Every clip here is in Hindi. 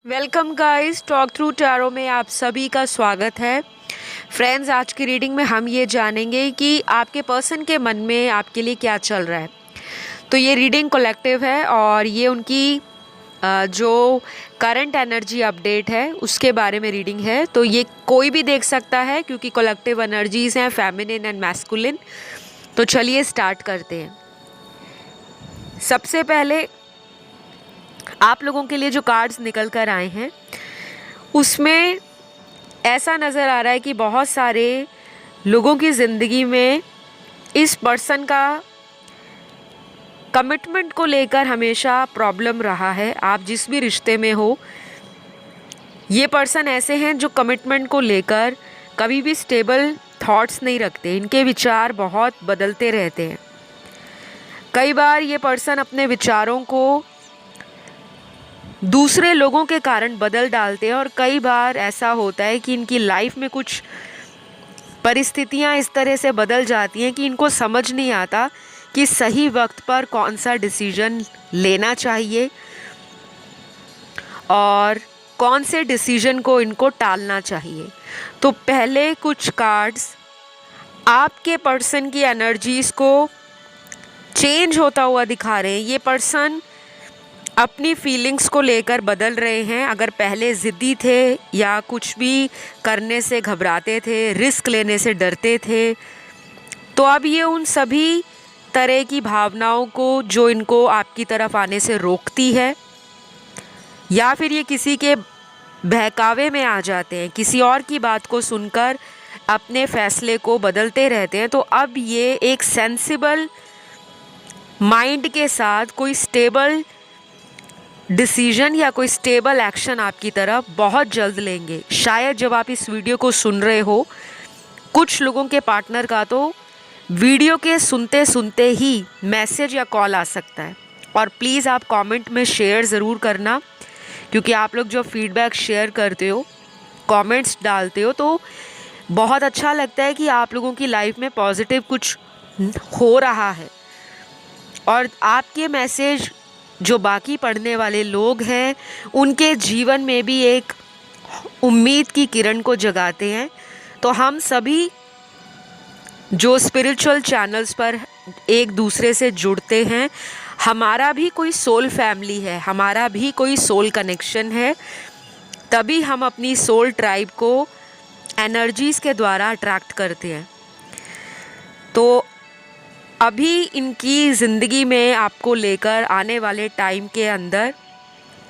Welcome guys, talk through tarot में आप सभी का स्वागत है। फ्रेंड्स, आज की रीडिंग में हम ये जानेंगे कि आपके पर्सन के मन में आपके लिए क्या चल रहा है। तो ये रीडिंग कलेक्टिव है और ये उनकी जो करंट एनर्जी अपडेट है उसके बारे में रीडिंग है। तो ये कोई भी देख सकता है क्योंकि कलेक्टिव एनर्जीज हैं, फेमिनिन एंड मैस्कुलिन। तो चलिए स्टार्ट करते हैं। सबसे पहले आप लोगों के लिए जो कार्ड्स निकल कर आए हैं उसमें ऐसा नज़र आ रहा है कि बहुत सारे लोगों की ज़िंदगी में इस पर्सन का कमिटमेंट को लेकर हमेशा प्रॉब्लम रहा है। आप जिस भी रिश्ते में हो, ये पर्सन ऐसे हैं जो कमिटमेंट को लेकर कभी भी स्टेबल थॉट्स नहीं रखते। इनके विचार बहुत बदलते रहते हैं। कई बार ये पर्सन अपने विचारों को दूसरे लोगों के कारण बदल डालते हैं और कई बार ऐसा होता है कि इनकी लाइफ में कुछ परिस्थितियां इस तरह से बदल जाती हैं कि इनको समझ नहीं आता कि सही वक्त पर कौन सा डिसीजन लेना चाहिए और कौन से डिसीजन को इनको टालना चाहिए। तो पहले कुछ कार्ड्स आपके पर्सन की एनर्जीज़ को चेंज होता हुआ दिखा रहे हैं। ये पर्सन अपनी फीलिंग्स को लेकर बदल रहे हैं। अगर पहले ज़िद्दी थे या कुछ भी करने से घबराते थे, रिस्क लेने से डरते थे, तो अब ये उन सभी तरह की भावनाओं को जो इनको आपकी तरफ आने से रोकती है, या फिर ये किसी के बहकावे में आ जाते हैं, किसी और की बात को सुनकर अपने फैसले को बदलते रहते हैं। तो अब ये एक सेंसिबल माइंड के साथ कोई स्टेबल डिसीजन या कोई स्टेबल एक्शन आपकी तरफ बहुत जल्द लेंगे। शायद जब आप इस वीडियो को सुन रहे हो, कुछ लोगों के पार्टनर का तो वीडियो के सुनते सुनते ही मैसेज या कॉल आ सकता है। और प्लीज़ आप कमेंट में शेयर ज़रूर करना, क्योंकि आप लोग जो फीडबैक शेयर करते हो, कमेंट्स डालते हो, तो बहुत अच्छा लगता है कि आप लोगों की लाइफ में पॉजिटिव कुछ हो रहा है। और आपके मैसेज जो बाकी पढ़ने वाले लोग हैं उनके जीवन में भी एक उम्मीद की किरण को जगाते हैं। तो हम सभी जो स्पिरिचुअल चैनल्स पर एक दूसरे से जुड़ते हैं, हमारा भी कोई सोल फैमिली है, हमारा भी कोई सोल कनेक्शन है। तभी हम अपनी सोल ट्राइब को एनर्जीज़ के द्वारा अट्रैक्ट करते हैं। तो अभी इनकी ज़िंदगी में आपको लेकर आने वाले टाइम के अंदर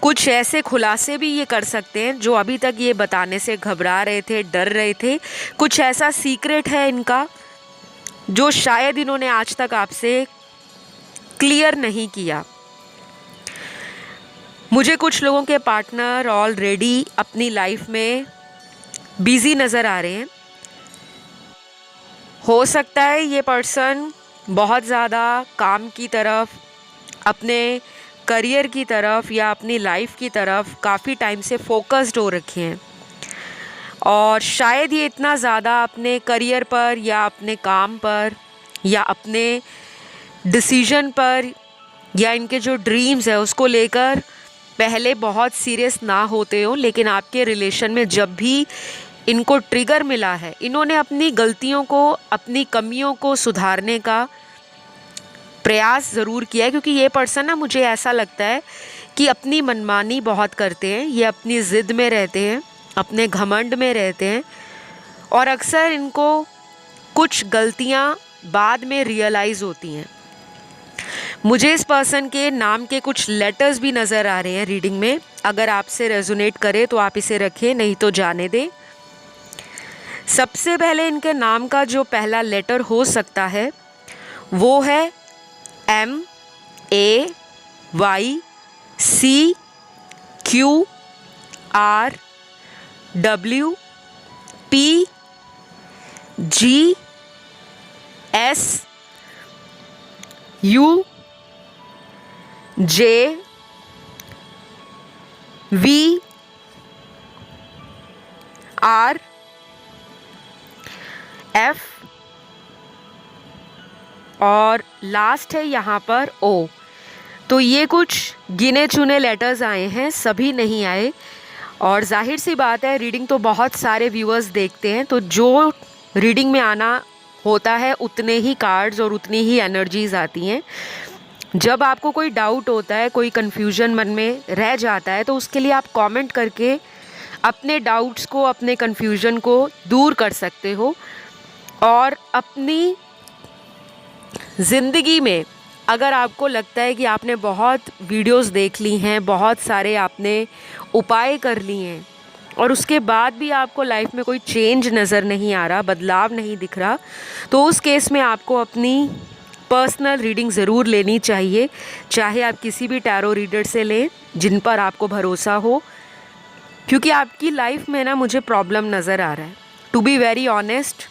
कुछ ऐसे खुलासे भी ये कर सकते हैं जो अभी तक ये बताने से घबरा रहे थे, डर रहे थे। कुछ ऐसा सीक्रेट है इनका जो शायद इन्होंने आज तक आपसे क्लियर नहीं किया। मुझे कुछ लोगों के पार्टनर ऑलरेडी अपनी लाइफ में बिजी नज़र आ रहे हैं। हो सकता है ये पर्सन बहुत ज़्यादा काम की तरफ, अपने करियर की तरफ या अपनी लाइफ की तरफ काफ़ी टाइम से फोकस्ड हो रखे हैं, और शायद ये इतना ज़्यादा अपने करियर पर या अपने काम पर या अपने डिसीजन पर या इनके जो ड्रीम्स है उसको लेकर पहले बहुत सीरियस ना होते हो, लेकिन आपके रिलेशन में जब भी इनको ट्रिगर मिला है, इन्होंने अपनी गलतियों को, अपनी कमियों को सुधारने का प्रयास ज़रूर किया है। क्योंकि ये पर्सन ना, मुझे ऐसा लगता है कि अपनी मनमानी बहुत करते हैं, ये अपनी ज़िद में रहते हैं, अपने घमंड में रहते हैं, और अक्सर इनको कुछ गलतियां बाद में रियलाइज़ होती हैं। मुझे इस पर्सन के नाम के कुछ लेटर्स भी नज़र आ रहे हैं रीडिंग में। अगर आपसे रेजोनेट करे तो आप इसे रखें, नहीं तो जाने दें। सबसे पहले इनके नाम का जो पहला लेटर हो सकता है वो है MAYCQRW और लास्ट है यहाँ पर O। तो ये कुछ गिने चुने लेटर्स आए हैं, सभी नहीं आए। और जाहिर सी बात है, रीडिंग तो बहुत सारे व्यूअर्स देखते हैं, तो जो रीडिंग में आना होता है उतने ही कार्ड्स और उतनी ही एनर्जीज आती हैं। जब आपको कोई डाउट होता है, कोई कन्फ्यूजन मन में रह जाता है, तो उसके लिए आप कमेंट करके अपने डाउट्स को, अपने कन्फ्यूजन को दूर कर सकते हो। और अपनी ज़िंदगी में अगर आपको लगता है कि आपने बहुत वीडियोस देख ली हैं, बहुत सारे आपने उपाय कर लिए हैं और उसके बाद भी आपको लाइफ में कोई चेंज नज़र नहीं आ रहा, बदलाव नहीं दिख रहा, तो उस केस में आपको अपनी पर्सनल रीडिंग ज़रूर लेनी चाहिए। चाहे आप किसी भी टैरो रीडर से लें जिन पर आपको भरोसा हो, क्योंकि आपकी लाइफ में ना मुझे प्रॉब्लम नज़र आ रहा है। टू बी वेरी ऑनेस्ट,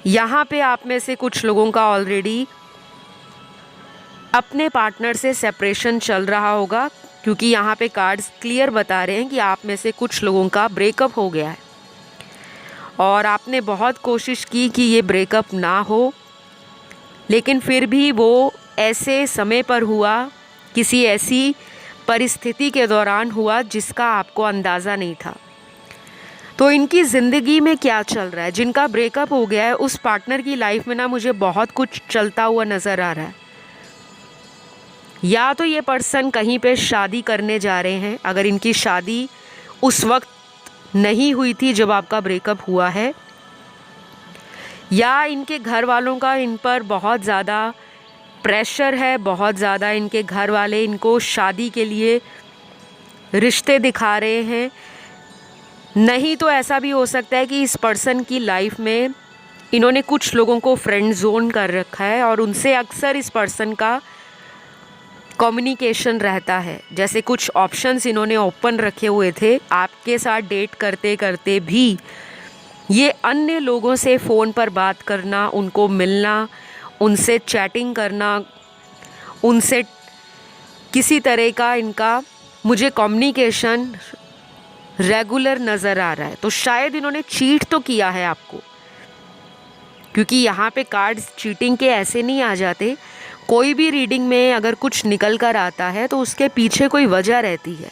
यहाँ पे आप में से कुछ लोगों का ऑलरेडी अपने पार्टनर से सेपरेशन चल रहा होगा, क्योंकि यहाँ पे कार्ड्स क्लियर बता रहे हैं कि आप में से कुछ लोगों का ब्रेकअप हो गया है और आपने बहुत कोशिश की कि ये ब्रेकअप ना हो, लेकिन फिर भी वो ऐसे समय पर हुआ, किसी ऐसी परिस्थिति के दौरान हुआ जिसका आपको अंदाज़ा नहीं था। तो इनकी ज़िंदगी में क्या चल रहा है, जिनका ब्रेकअप हो गया है उस पार्टनर की लाइफ में ना मुझे बहुत कुछ चलता हुआ नज़र आ रहा है। या तो ये पर्सन कहीं पे शादी करने जा रहे हैं, अगर इनकी शादी उस वक्त नहीं हुई थी जब आपका ब्रेकअप हुआ है, या इनके घर वालों का इन पर बहुत ज़्यादा प्रेशर है, बहुत ज़्यादा इनके घर वाले इनको शादी के लिए रिश्ते दिखा रहे हैं। नहीं तो ऐसा भी हो सकता है कि इस पर्सन की लाइफ में इन्होंने कुछ लोगों को फ्रेंड जोन कर रखा है और उनसे अक्सर इस पर्सन का कम्युनिकेशन रहता है। जैसे कुछ ऑप्शंस इन्होंने ओपन रखे हुए थे, आपके साथ डेट करते करते भी ये अन्य लोगों से फ़ोन पर बात करना, उनको मिलना, उनसे चैटिंग करना, उनसे किसी तरह का इनका मुझे कम्युनिकेशन रेगुलर नज़र आ रहा है। तो शायद इन्होंने चीट तो किया है आपको, क्योंकि यहाँ पे कार्ड्स चीटिंग के ऐसे नहीं आ जाते। कोई भी रीडिंग में अगर कुछ निकल कर आता है तो उसके पीछे कोई वजह रहती है।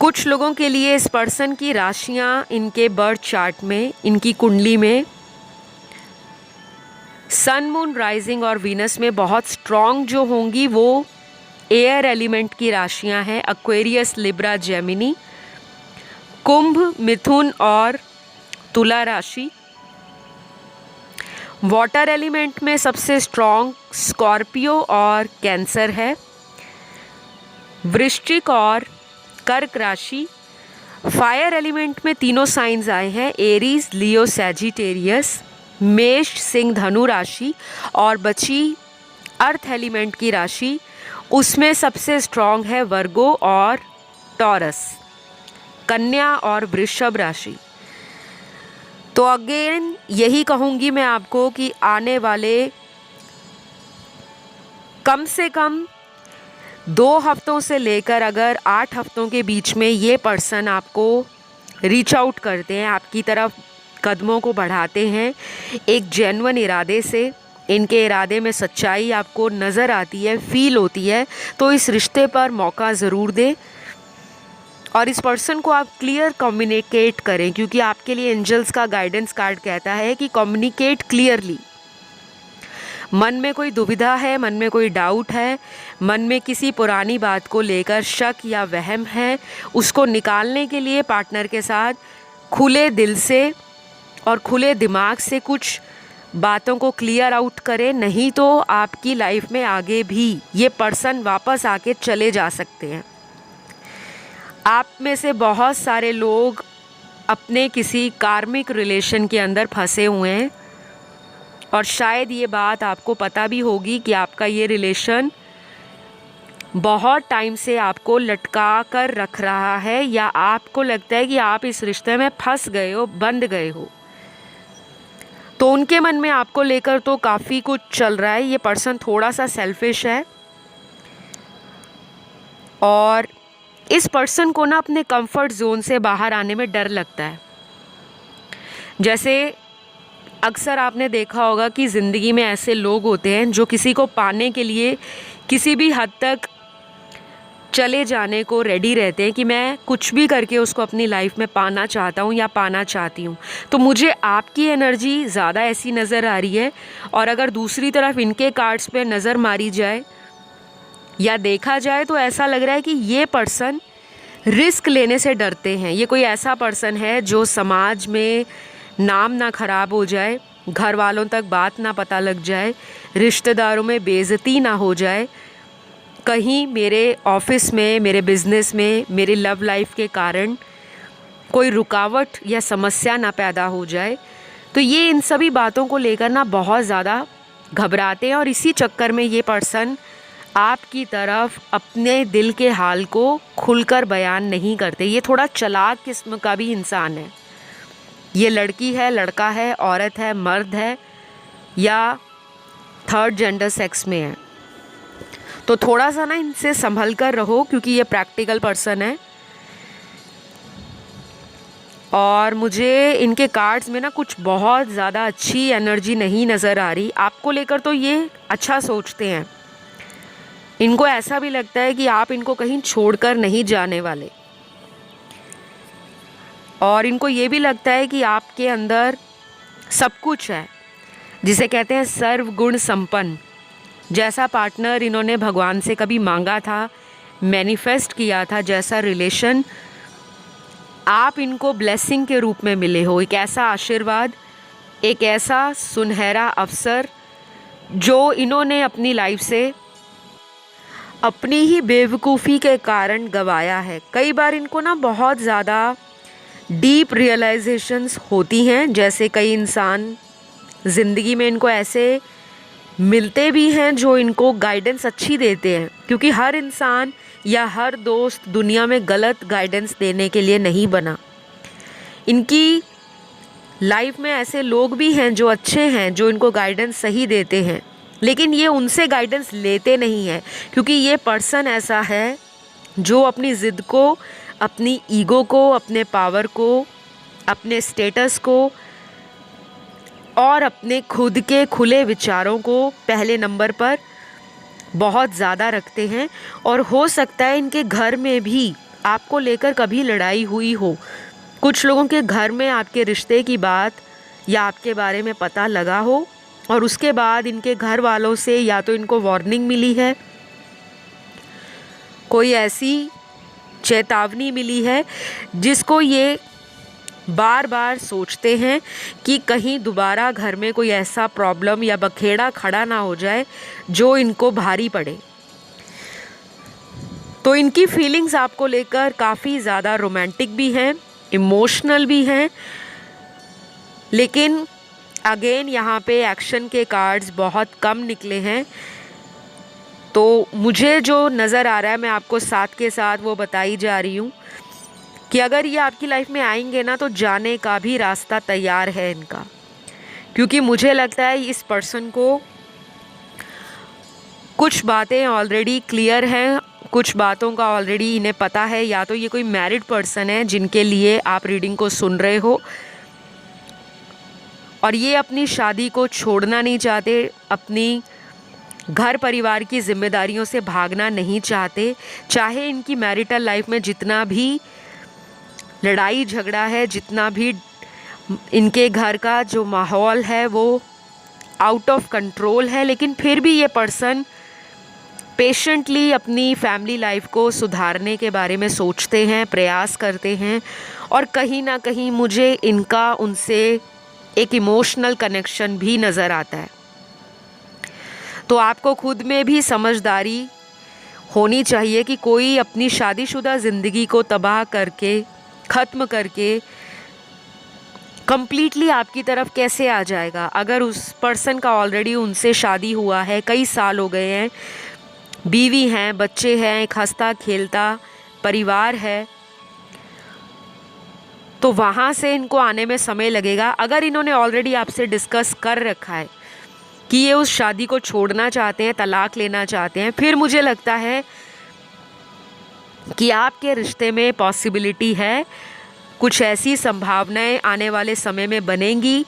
कुछ लोगों के लिए इस पर्सन की राशियाँ इनके बर्थ चार्ट में, इनकी कुंडली में सन, मून, राइजिंग और वीनस में बहुत स्ट्रॉन्ग जो होंगी वो एयर एलिमेंट की राशियां हैं। एक्वेरियस, लिब्रा, जेमिनी, कुंभ, मिथुन और तुला राशि। वाटर एलिमेंट में सबसे स्ट्रॉन्ग स्कॉर्पियो और कैंसर है। वृश्चिक और कर्क राशि। फायर एलिमेंट में तीनों साइंस आए हैं, एरीज, लियो, सैजिटेरियस। मेष, सिंह, धनु राशि। और बची अर्थ एलिमेंट की राशि, उसमें सबसे स्ट्रॉन्ग है वर्गो और टॉरस, कन्या और वृषभ राशि। तो अगेन यही कहूँगी मैं आपको कि आने वाले कम से कम 2 हफ्तों से लेकर अगर 8 हफ्तों के बीच में ये पर्सन आपको रीच आउट करते हैं, आपकी तरफ कदमों को बढ़ाते हैं एक जेन्युइन इरादे से, इनके इरादे में सच्चाई आपको नज़र आती है, फील होती है, तो इस रिश्ते पर मौका ज़रूर दें और इस पर्सन को आप क्लियर कम्युनिकेट करें, क्योंकि आपके लिए एंजल्स का गाइडेंस कार्ड कहता है कि कम्युनिकेट क्लियरली। मन में कोई दुविधा है, मन में कोई डाउट है, मन में किसी पुरानी बात को लेकर शक या वहम है, उसको निकालने के लिए पार्टनर के साथ खुले दिल से और खुले दिमाग से कुछ बातों को क्लियर आउट करें। नहीं तो आपकी लाइफ में आगे भी ये पर्सन वापस आके चले जा सकते हैं। आप में से बहुत सारे लोग अपने किसी कार्मिक रिलेशन के अंदर फंसे हुए हैं और शायद ये बात आपको पता भी होगी कि आपका ये रिलेशन बहुत टाइम से आपको लटका कर रख रहा है, या आपको लगता है कि आप इस रिश्ते में फंस गए हो, बंध गए हो। तो उनके मन में आपको लेकर तो काफ़ी कुछ चल रहा है। ये पर्सन थोड़ा सा सेल्फिश है और इस पर्सन को ना अपने कंफर्ट जोन से बाहर आने में डर लगता है। जैसे अक्सर आपने देखा होगा कि ज़िंदगी में ऐसे लोग होते हैं जो किसी को पाने के लिए किसी भी हद तक चले जाने को रेडी रहते हैं कि मैं कुछ भी करके उसको अपनी लाइफ में पाना चाहता हूँ या पाना चाहती हूँ। तो मुझे आपकी एनर्जी ज़्यादा ऐसी नज़र आ रही है। और अगर दूसरी तरफ इनके कार्ड्स पे नज़र मारी जाए या देखा जाए तो ऐसा लग रहा है कि ये पर्सन रिस्क लेने से डरते हैं। ये कोई ऐसा पर्सन है जो समाज में नाम ना ख़राब हो जाए, घर वालों तक बात ना पता लग जाए, रिश्तेदारों में बेइज्जती ना हो जाए, कहीं मेरे ऑफिस में, मेरे बिज़नेस में, मेरी लव लाइफ के कारण कोई रुकावट या समस्या ना पैदा हो जाए। तो ये इन सभी बातों को लेकर ना बहुत ज़्यादा घबराते हैं और इसी चक्कर में ये पर्सन आपकी तरफ अपने दिल के हाल को खुलकर बयान नहीं करते। ये थोड़ा चालाक किस्म का भी इंसान है। ये लड़की है, लड़का है, औरत है, मर्द है या थर्ड जेंडर सेक्स में है। तो थोड़ा सा ना इनसे संभल कर रहो क्योंकि ये प्रैक्टिकल पर्सन है। और मुझे इनके कार्ड्स में ना कुछ बहुत ज़्यादा अच्छी एनर्जी नहीं नज़र आ रही। आपको लेकर तो ये अच्छा सोचते हैं, इनको ऐसा भी लगता है कि आप इनको कहीं छोड़कर नहीं जाने वाले। और इनको ये भी लगता है कि आपके अंदर सब कुछ है, जिसे कहते हैं सर्व गुण संपन्न। जैसा पार्टनर इन्होंने भगवान से कभी मांगा था, मैनिफेस्ट किया था, जैसा रिलेशन आप इनको ब्लेसिंग के रूप में मिले हो, एक ऐसा आशीर्वाद, एक ऐसा सुनहरा अवसर जो इन्होंने अपनी लाइफ से अपनी ही बेवकूफ़ी के कारण गंवाया है। कई बार इनको ना बहुत ज़्यादा डीप रियलाइजेशंस होती हैं। जैसे कई इंसान ज़िंदगी में इनको ऐसे मिलते भी हैं जो इनको गाइडेंस अच्छी देते हैं, क्योंकि हर इंसान या हर दोस्त दुनिया में गलत गाइडेंस देने के लिए नहीं बना। इनकी लाइफ में ऐसे लोग भी हैं जो अच्छे हैं, जो इनको गाइडेंस सही देते हैं, लेकिन ये उनसे गाइडेंस लेते नहीं हैं क्योंकि ये पर्सन ऐसा है जो अपनी ज़िद को, अपनी ईगो को, अपने पावर को, अपने स्टेटस को और अपने खुद के खुले विचारों को पहले नंबर पर बहुत ज़्यादा रखते हैं। और हो सकता है इनके घर में भी आपको लेकर कभी लड़ाई हुई हो। कुछ लोगों के घर में आपके रिश्ते की बात या आपके बारे में पता लगा हो और उसके बाद इनके घर वालों से या तो इनको वार्निंग मिली है, कोई ऐसी चेतावनी मिली है जिसको ये बार बार सोचते हैं कि कहीं दोबारा घर में कोई ऐसा प्रॉब्लम या बखेड़ा खड़ा ना हो जाए जो इनको भारी पड़े। तो इनकी फीलिंग्स आपको लेकर काफ़ी ज़्यादा रोमांटिक भी हैं, इमोशनल भी हैं, लेकिन अगेन यहाँ पे एक्शन के कार्ड्स बहुत कम निकले हैं। तो मुझे जो नज़र आ रहा है मैं आपको साथ के साथ वो बताई जा रही हूँ कि अगर ये आपकी लाइफ में आएंगे ना तो जाने का भी रास्ता तैयार है इनका, क्योंकि मुझे लगता है इस पर्सन को कुछ बातें ऑलरेडी क्लियर हैं, कुछ बातों का ऑलरेडी इन्हें पता है। या तो ये कोई मैरिड पर्सन है जिनके लिए आप रीडिंग को सुन रहे हो और ये अपनी शादी को छोड़ना नहीं चाहते, अपनी घर परिवार की जिम्मेदारियों से भागना नहीं चाहते। चाहे इनकी मैरिटल लाइफ में जितना भी लड़ाई झगड़ा है, जितना भी इनके घर का जो माहौल है वो आउट ऑफ कंट्रोल है, लेकिन फिर भी ये पर्सन पेशेंटली अपनी फैमिली लाइफ को सुधारने के बारे में सोचते हैं, प्रयास करते हैं। और कहीं ना कहीं मुझे इनका उनसे एक इमोशनल कनेक्शन भी नज़र आता है। तो आपको खुद में भी समझदारी होनी चाहिए कि कोई अपनी शादीशुदा ज़िंदगी को तबाह करके, ख़त्म करके कंप्लीटली आपकी तरफ कैसे आ जाएगा। अगर उस पर्सन का ऑलरेडी उनसे शादी हुआ है, कई साल हो गए हैं, बीवी हैं, बच्चे हैं, एक हंसता खेलता परिवार है, तो वहाँ से इनको आने में समय लगेगा। अगर इन्होंने ऑलरेडी आपसे डिस्कस कर रखा है कि ये उस शादी को छोड़ना चाहते हैं, तलाक लेना चाहते हैं, फिर मुझे लगता है कि आपके रिश्ते में पॉसिबिलिटी है, कुछ ऐसी संभावनाएं आने वाले समय में बनेंगी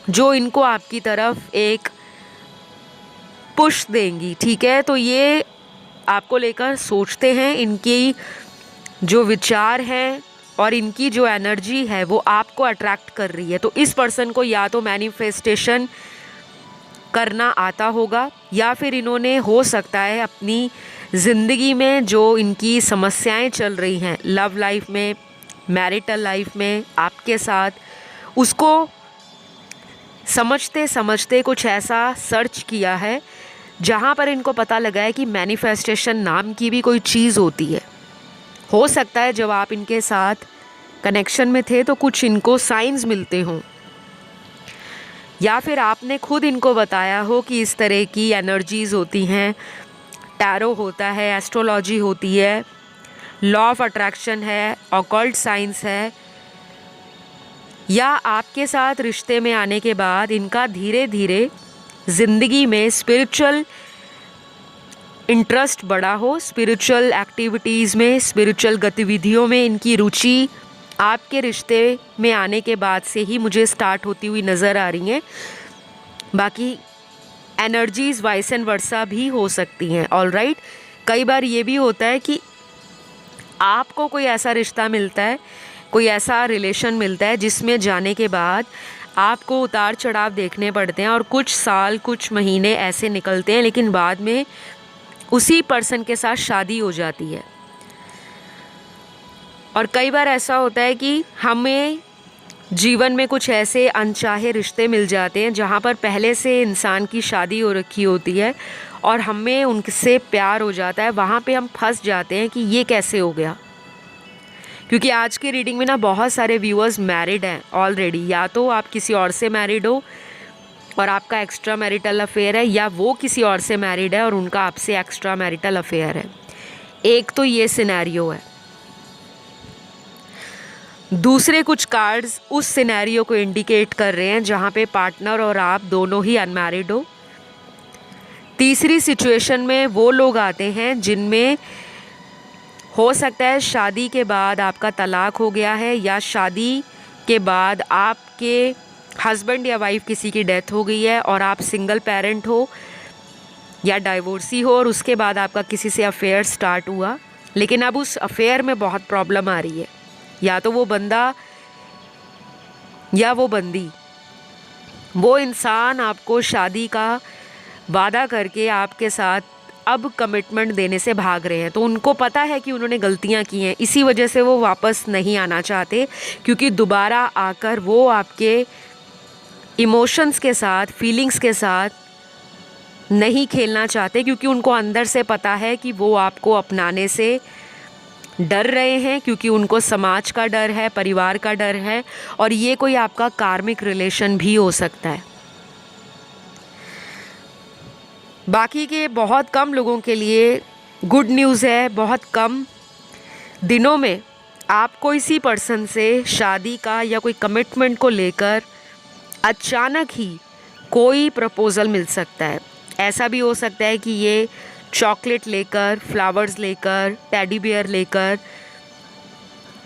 जो इनको आपकी तरफ एक पुश देंगी, ठीक है। तो ये आपको लेकर सोचते हैं, इनकी जो विचार हैं और इनकी जो एनर्जी है वो आपको अट्रैक्ट कर रही है। तो इस पर्सन को या तो मैनिफेस्टेशन करना आता होगा, या फिर इन्होंने हो सकता है अपनी ज़िंदगी में जो इनकी समस्याएं चल रही हैं लव लाइफ में, मैरिटल लाइफ में आपके साथ, उसको समझते समझते कुछ ऐसा सर्च किया है जहाँ पर इनको पता लगा है कि मैनिफेस्टेशन नाम की भी कोई चीज़ होती है। हो सकता है जब आप इनके साथ कनेक्शन में थे तो कुछ इनको साइंस मिलते हों, या फिर आपने खुद इनको बताया हो कि इस तरह की एनर्जीज़ होती हैं, टैरो होता है, एस्ट्रोलॉजी होती है, लॉ ऑफ अट्रैक्शन है, ऑकल्ट साइंस है, या आपके साथ रिश्ते में आने के बाद इनका धीरे धीरे ज़िंदगी में स्पिरिचुअल इंटरेस्ट बढ़ा हो, स्पिरिचुअल एक्टिविटीज़ में, स्पिरिचुअल गतिविधियों में इनकी रुचि आपके रिश्ते में आने के बाद से ही मुझे स्टार्ट होती हुई नज़र आ रही हैं। बाकी एनर्जीज़ वाइस एंड वर्सा भी हो सकती हैं। ऑलराइट, कई बार ये भी होता है कि आपको कोई ऐसा रिश्ता मिलता है, कोई ऐसा रिलेशन मिलता है जिसमें जाने के बाद आपको उतार चढ़ाव देखने पड़ते हैं और कुछ साल, कुछ महीने ऐसे निकलते हैं, लेकिन बाद में उसी पर्सन के साथ शादी हो जाती है। और कई बार ऐसा होता है कि हमें जीवन में कुछ ऐसे अनचाहे रिश्ते मिल जाते हैं जहाँ पर पहले से इंसान की शादी हो रखी होती है और हमें उनसे प्यार हो जाता है। वहाँ पे हम फंस जाते हैं कि ये कैसे हो गया, क्योंकि आज की रीडिंग में ना बहुत सारे व्यूअर्स मैरिड हैं ऑलरेडी। या तो आप किसी और से मैरिड हो और आपका एक्स्ट्रा मैरिटल अफेयर है, या वो किसी और से मैरिड है और उनका आपसे एक्स्ट्रा मैरिटल अफेयर है। एक तो ये सिनेरियो है। दूसरे कुछ कार्ड्स उस सिनेरियो को इंडिकेट कर रहे हैं जहाँ पे पार्टनर और आप दोनों ही अनमैरिड हो। तीसरी सिचुएशन में वो लोग आते हैं जिनमें हो सकता है शादी के बाद आपका तलाक हो गया है, या शादी के बाद आपके हस्बैंड या वाइफ किसी की डेथ हो गई है और आप सिंगल पेरेंट हो या डाइवोर्सी हो, और उसके बाद आपका किसी से अफेयर स्टार्ट हुआ, लेकिन अब उस अफेयर में बहुत प्रॉब्लम आ रही है। या तो वो बंदा या वो बंदी, वो इंसान आपको शादी का वादा करके आपके साथ अब कमिटमेंट देने से भाग रहे हैं। तो उनको पता है कि उन्होंने गलतियां की हैं, इसी वजह से वो वापस नहीं आना चाहते, क्योंकि दोबारा आकर वो आपके इमोशंस के साथ, फीलिंग्स के साथ नहीं खेलना चाहते, क्योंकि उनको अंदर से पता है कि वो आपको अपनाने से डर रहे हैं, क्योंकि उनको समाज का डर है, परिवार का डर है, और ये कोई आपका कार्मिक रिलेशन भी हो सकता है। बाकी के बहुत कम लोगों के लिए गुड न्यूज़ है, बहुत कम दिनों में आपको इसी पर्सन से शादी का या कोई कमिटमेंट को लेकर अचानक ही कोई प्रपोज़ल मिल सकता है। ऐसा भी हो सकता है कि ये चॉकलेट लेकर, फ्लावर्स लेकर, टेडी बियर लेकर,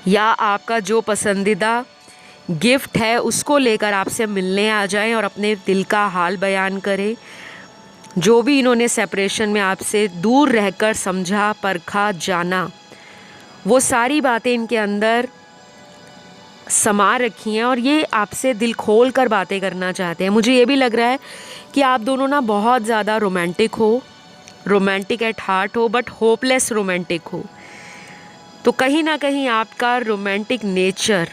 या आपका जो पसंदीदा गिफ्ट है उसको लेकर आपसे मिलने आ जाएं और अपने दिल का हाल बयान करें। जो भी इन्होंने सेपरेशन में आपसे दूर रहकर समझा, परखा, जाना, वो सारी बातें इनके अंदर समा रखी हैं और ये आपसे दिल खोल कर बातें करना चाहते हैं। मुझे ये भी लग रहा है कि आप दोनों ना बहुत ज़्यादा रोमांटिक हो, रोमांटिक एट हार्ट हो, बट होपलेस रोमांटिक हो। तो कहीं ना कहीं आपका रोमांटिक नेचर,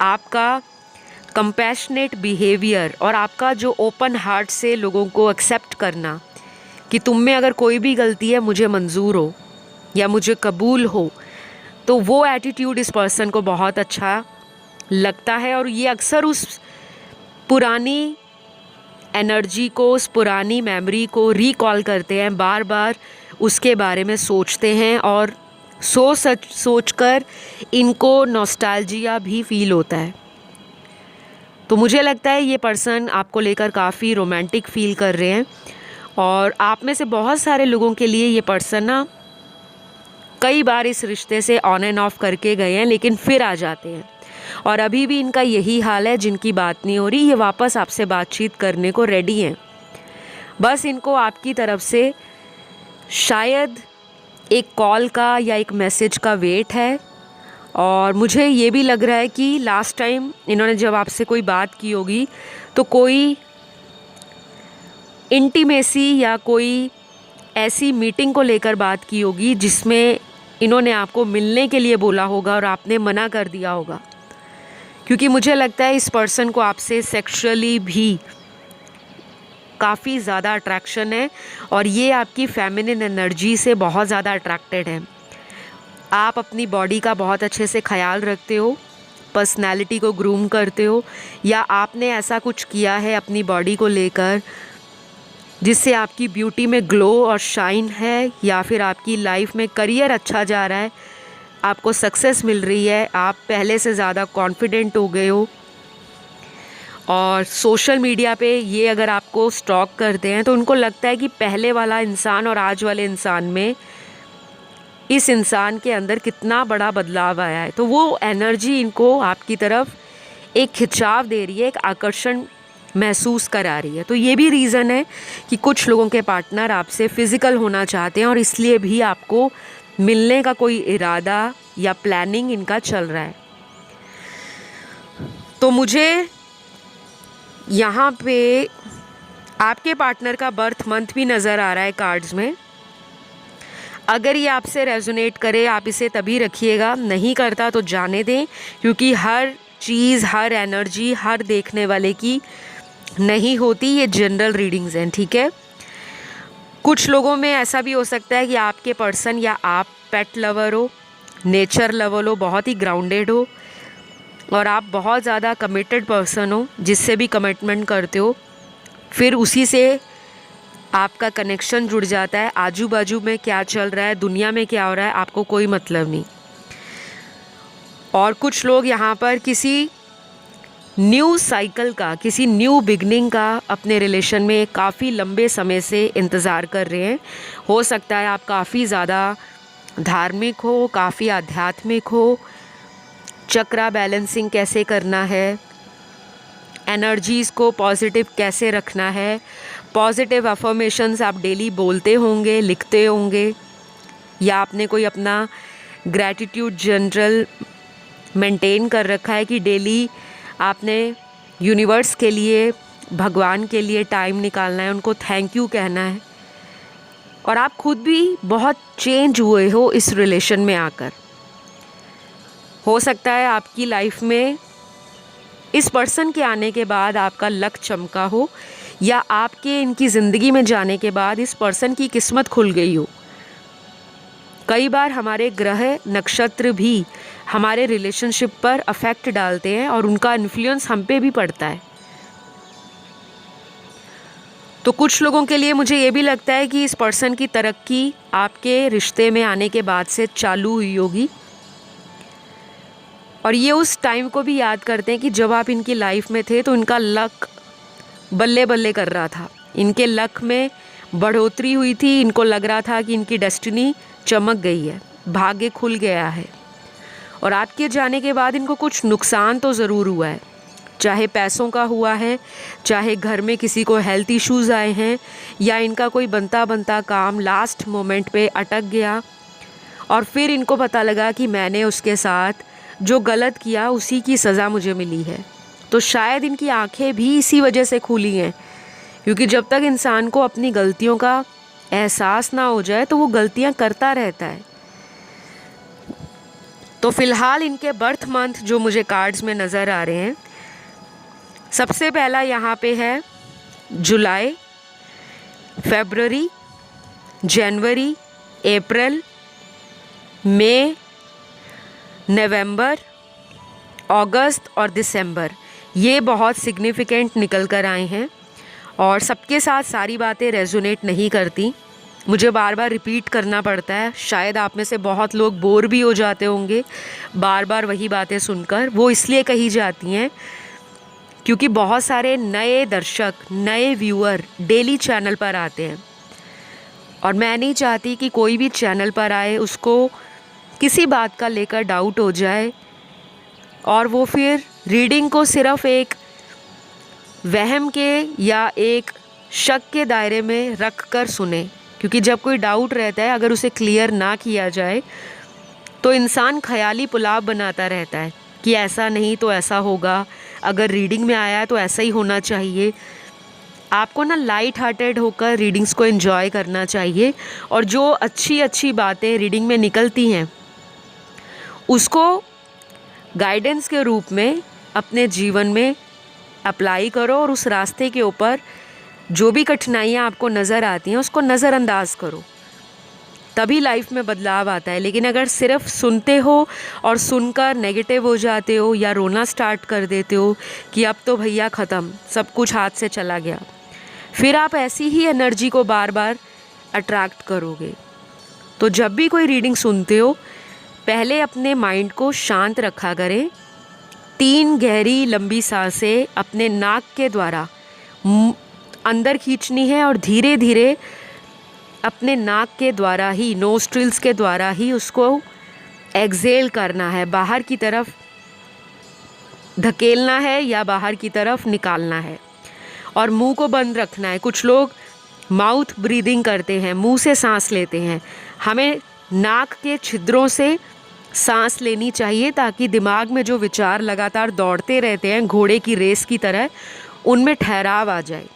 आपका कंपैशनेट बिहेवियर और आपका जो ओपन हार्ट से लोगों को एक्सेप्ट करना कि तुम में अगर कोई भी गलती है मुझे मंजूर हो या मुझे कबूल हो, तो वो एटीट्यूड इस पर्सन को बहुत अच्छा लगता है। और ये अक्सर उस पुरानी एनर्जी को, उस पुरानी मेमोरी को रिकॉल करते हैं, बार बार उसके बारे में सोचते हैं और सोचकर इनको नॉस्टैल्जिया भी फील होता है। तो मुझे लगता है ये पर्सन आपको लेकर काफ़ी रोमांटिक फील कर रहे हैं, और आप में से बहुत सारे लोगों के लिए ये पर्सन ना कई बार इस रिश्ते से ऑन एंड ऑफ करके गए हैं, लेकिन फिर आ जाते हैं। और अभी भी इनका यही हाल है, जिनकी बात नहीं हो रही ये वापस आपसे बातचीत करने को रेडी हैं। बस इनको आपकी तरफ से शायद एक कॉल का या एक मैसेज का वेट है। और मुझे ये भी लग रहा है कि लास्ट टाइम इन्होंने जब आपसे कोई बात की होगी तो कोई इंटीमेसी या कोई ऐसी मीटिंग को लेकर बात की होगी जिसमें इन्होंने आपको मिलने के लिए बोला होगा और आपने मना कर दिया होगा। क्योंकि मुझे लगता है इस पर्सन को आपसे सेक्सुअली भी काफ़ी ज़्यादा अट्रैक्शन है और ये आपकी फेमिनिन एनर्जी से बहुत ज़्यादा अट्रैक्टेड है। आप अपनी बॉडी का बहुत अच्छे से ख्याल रखते हो, पर्सनैलिटी को ग्रूम करते हो, या आपने ऐसा कुछ किया है अपनी बॉडी को लेकर जिससे आपकी ब्यूटी में ग्लो और शाइन है, या फिर आपकी लाइफ में करियर अच्छा जा रहा है, आपको सक्सेस मिल रही है, आप पहले से ज़्यादा कॉन्फिडेंट हो गए हो। और सोशल मीडिया पे ये अगर आपको स्टॉक करते हैं तो उनको लगता है कि पहले वाला इंसान और आज वाले इंसान में इस इंसान के अंदर कितना बड़ा बदलाव आया है। तो वो एनर्जी इनको आपकी तरफ एक खिंचाव दे रही है, एक आकर्षण महसूस करा रही है। तो ये भी रीज़न है कि कुछ लोगों के पार्टनर आपसे फ़िज़िकल होना चाहते हैं और इसलिए भी आपको मिलने का कोई इरादा या प्लानिंग इनका चल रहा है। तो मुझे यहाँ पे आपके पार्टनर का बर्थ मंथ भी नज़र आ रहा है कार्ड्स में। अगर ये आपसे रेजोनेट करे आप इसे तभी रखिएगा, नहीं करता तो जाने दें, क्योंकि हर चीज़, हर एनर्जी, हर देखने वाले की नहीं होती। ये जनरल रीडिंग्स हैं, ठीक है। कुछ लोगों में ऐसा भी हो सकता है कि आपके पर्सन या आप पेट लवर हो, नेचर लवर हो, बहुत ही ग्राउंडेड हो और आप बहुत ज़्यादा कमिटेड पर्सन हो, जिससे भी कमिटमेंट करते हो फिर उसी से आपका कनेक्शन जुड़ जाता है। आजू बाजू में क्या चल रहा है, दुनिया में क्या हो रहा है, आपको कोई मतलब नहीं। और कुछ लोग यहाँ पर किसी न्यू साइकिल का, किसी न्यू बिगनिंग का अपने रिलेशन में काफ़ी लंबे समय से इंतज़ार कर रहे हैं। हो सकता है आप काफ़ी ज़्यादा धार्मिक हो, काफ़ी आध्यात्मिक हो, चक्रा बैलेंसिंग कैसे करना है, एनर्जीज़ को पॉजिटिव कैसे रखना है, पॉजिटिव अफर्मेशंस आप डेली बोलते होंगे, लिखते होंगे, या आपने कोई अपना ग्रैटिट्यूड जनरल मेंटेन कर रखा है कि डेली आपने यूनिवर्स के लिए, भगवान के लिए टाइम निकालना है, उनको थैंक यू कहना है। और आप खुद भी बहुत चेंज हुए हो इस रिलेशन में आकर। हो सकता है आपकी लाइफ में इस पर्सन के आने के बाद आपका लक चमका हो, या आपके इनकी ज़िंदगी में जाने के बाद इस पर्सन की किस्मत खुल गई हो। कई बार हमारे ग्रह नक्षत्र भी हमारे रिलेशनशिप पर अफेक्ट डालते हैं और उनका इन्फ्लुएंस हम पे भी पड़ता है। तो कुछ लोगों के लिए मुझे ये भी लगता है कि इस पर्सन की तरक्की आपके रिश्ते में आने के बाद से चालू हुई होगी। और ये उस टाइम को भी याद करते हैं कि जब आप इनकी लाइफ में थे तो इनका लक बल्ले बल्ले कर रहा था, इनके लक में बढ़ोतरी हुई थी, इनको लग रहा था कि इनकी डेस्टिनी चमक गई है, भाग्य खुल गया है। और आपके जाने के बाद इनको कुछ नुकसान तो ज़रूर हुआ है, चाहे पैसों का हुआ है, चाहे घर में किसी को हेल्थ इश्यूज़ आए हैं, या इनका कोई बनता बनता काम लास्ट मोमेंट पे अटक गया और फिर इनको पता लगा कि मैंने उसके साथ जो गलत किया उसी की सज़ा मुझे मिली है। तो शायद इनकी आंखें भी इसी वजह से खुली हैं, क्योंकि जब तक इंसान को अपनी गलतियों का एहसास ना हो जाए तो वो गलतियां करता रहता है। तो फ़िलहाल इनके बर्थ मंथ जो मुझे कार्ड्स में नज़र आ रहे हैं, सबसे पहला यहाँ पे है जुलाई, फरवरी, जनवरी, अप्रैल, मई, नवंबर, अगस्त और दिसंबर। ये बहुत सिग्निफिकेंट निकल कर आए हैं और सबके साथ सारी बातें रेजोनेट नहीं करती, मुझे बार बार रिपीट करना पड़ता है। शायद आप में से बहुत लोग बोर भी हो जाते होंगे बार बार वही बातें सुनकर। वो इसलिए कही जाती हैं क्योंकि बहुत सारे नए दर्शक, नए व्यूअर डेली चैनल पर आते हैं और मैं नहीं चाहती कि कोई भी चैनल पर आए उसको किसी बात का लेकर डाउट हो जाए और वो फिर रीडिंग को सिर्फ एक वहम के या एक शक के दायरे में रख कर सुने, क्योंकि जब कोई डाउट रहता है अगर उसे क्लियर ना किया जाए तो इंसान ख्याली पुलाव बनाता रहता है कि ऐसा नहीं तो ऐसा होगा, अगर रीडिंग में आया है तो ऐसा ही होना चाहिए। आपको ना लाइट हार्टेड होकर रीडिंग्स को एंजॉय करना चाहिए और जो अच्छी अच्छी बातें रीडिंग में निकलती हैं उसको गाइडेंस के रूप में अपने जीवन में अप्लाई करो और उस रास्ते के ऊपर जो भी कठिनाइयाँ आपको नज़र आती हैं उसको नज़रअंदाज करो, तभी लाइफ में बदलाव आता है। लेकिन अगर सिर्फ सुनते हो और सुनकर नेगेटिव हो जाते हो या रोना स्टार्ट कर देते हो कि अब तो भैया ख़त्म, सब कुछ हाथ से चला गया, फिर आप ऐसी ही एनर्जी को बार बार अट्रैक्ट करोगे। तो जब भी कोई रीडिंग सुनते हो पहले अपने माइंड को शांत रखा करें। 3 गहरी लंबी सांसें अपने नाक के द्वारा अंदर खींचनी है और धीरे धीरे अपने नाक के द्वारा ही, नोस्ट्रिल्स के द्वारा ही उसको एक्सेल करना है, बाहर की तरफ धकेलना है या बाहर की तरफ निकालना है और मुंह को बंद रखना है। कुछ लोग माउथ ब्रीदिंग करते हैं, मुंह से सांस लेते हैं। हमें नाक के छिद्रों से सांस लेनी चाहिए ताकि दिमाग में जो विचार लगातार दौड़ते रहते हैं घोड़े की रेस की तरह, उनमें ठहराव आ जाए।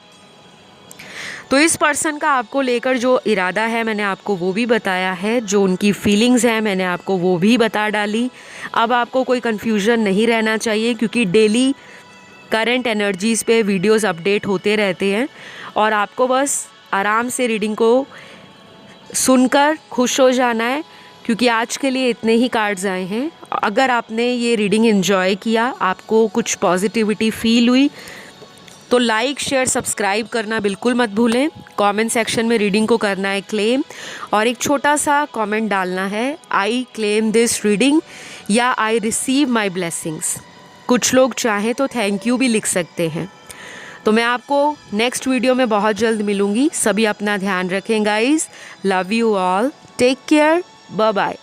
तो इस पर्सन का आपको लेकर जो इरादा है मैंने आपको वो भी बताया है, जो उनकी फीलिंग्स हैं मैंने आपको वो भी बता डाली। अब आपको कोई कन्फ्यूज़न नहीं रहना चाहिए क्योंकि डेली करंट एनर्जीज़ पे वीडियोस अपडेट होते रहते हैं और आपको बस आराम से रीडिंग को सुनकर खुश हो जाना है, क्योंकि आज के लिए इतने ही कार्ड्स आए हैं। अगर आपने ये रीडिंग एंजॉय किया, आपको कुछ पॉजिटिविटी फील हुई, तो लाइक शेयर सब्सक्राइब करना बिल्कुल मत भूलें। कमेंट सेक्शन में रीडिंग को करना है क्लेम और एक छोटा सा कमेंट डालना है, आई क्लेम दिस रीडिंग या आई रिसीव माई ब्लेसिंग्स। कुछ लोग चाहें तो थैंक यू भी लिख सकते हैं। तो मैं आपको नेक्स्ट वीडियो में बहुत जल्द मिलूँगी। सभी अपना ध्यान रखें guys. Love you all, take care, bye bye.